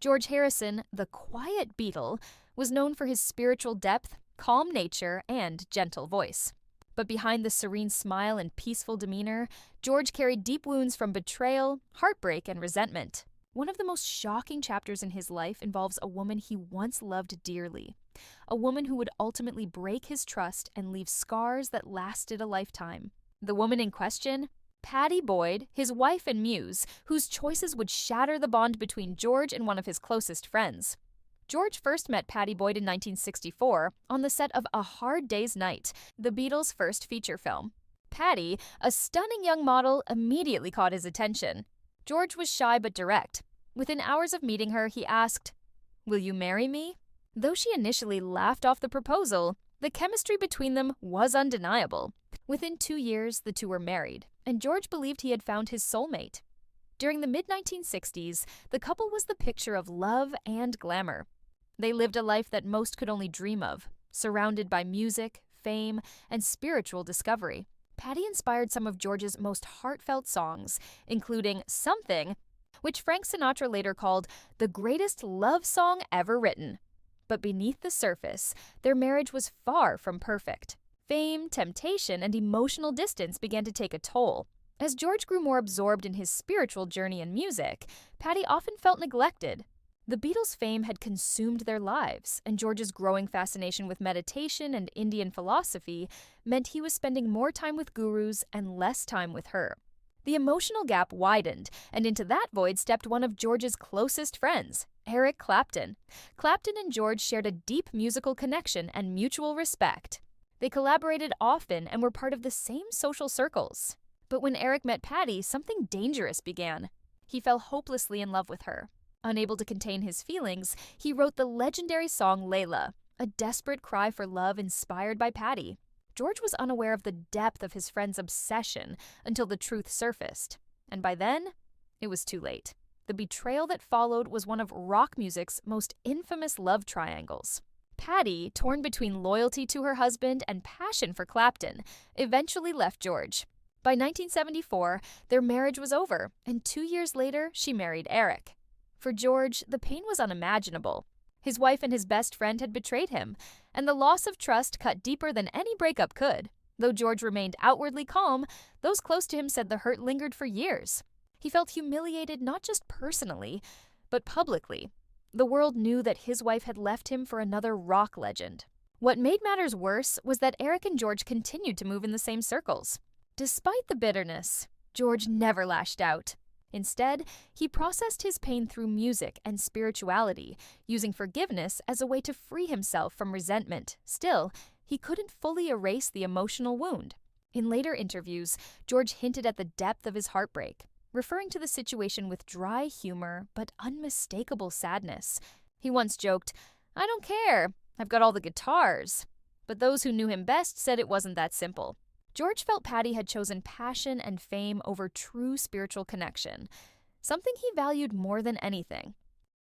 George Harrison, the Quiet Beatle, was known for his spiritual depth, calm nature, and gentle voice. But behind the serene smile and peaceful demeanor, George carried deep wounds from betrayal, heartbreak, and resentment. One of the most shocking chapters in his life involves a woman he once loved dearly. A woman who would ultimately break his trust and leave scars that lasted a lifetime. The woman in question? Pattie Boyd, his wife and muse, whose choices would shatter the bond between George and one of his closest friends. George first met Pattie Boyd in 1964 on the set of A Hard Day's Night, the Beatles' first feature film. Pattie, a stunning young model, immediately caught his attention. George was shy but direct. Within hours of meeting her, he asked, "Will you marry me?" Though she initially laughed off the proposal, the chemistry between them was undeniable. Within 2 years, the two were married, and George believed he had found his soulmate. During the mid-1960s, the couple was the picture of love and glamour. They lived a life that most could only dream of, surrounded by music, fame, and spiritual discovery. Pattie inspired some of George's most heartfelt songs, including Something, which Frank Sinatra later called the greatest love song ever written. But beneath the surface, their marriage was far from perfect. Fame, temptation, and emotional distance began to take a toll. As George grew more absorbed in his spiritual journey and music, Pattie often felt neglected. The Beatles' fame had consumed their lives, and George's growing fascination with meditation and Indian philosophy meant he was spending more time with gurus and less time with her. The emotional gap widened, and into that void stepped one of George's closest friends, Eric Clapton. Clapton and George shared a deep musical connection and mutual respect. They collaborated often and were part of the same social circles. But when Eric met Pattie, something dangerous began. He fell hopelessly in love with her. Unable to contain his feelings, he wrote the legendary song Layla, a desperate cry for love inspired by Pattie. George was unaware of the depth of his friend's obsession until the truth surfaced. And by then, it was too late. The betrayal that followed was one of rock music's most infamous love triangles. Pattie, torn between loyalty to her husband and passion for Clapton, eventually left George. By 1974, their marriage was over, and 2 years later, she married Eric. For George, the pain was unimaginable. His wife and his best friend had betrayed him, and the loss of trust cut deeper than any breakup could. Though George remained outwardly calm, those close to him said the hurt lingered for years. He felt humiliated not just personally, but publicly. The world knew that his wife had left him for another rock legend. What made matters worse was that Eric and George continued to move in the same circles. Despite the bitterness, George never lashed out. Instead, he processed his pain through music and spirituality, using forgiveness as a way to free himself from resentment. Still, he couldn't fully erase the emotional wound. In later interviews, George hinted at the depth of his heartbreak, referring to the situation with dry humor but unmistakable sadness. He once joked, "I don't care, I've got all the guitars." But those who knew him best said it wasn't that simple. George felt Pattie had chosen passion and fame over true spiritual connection, something he valued more than anything.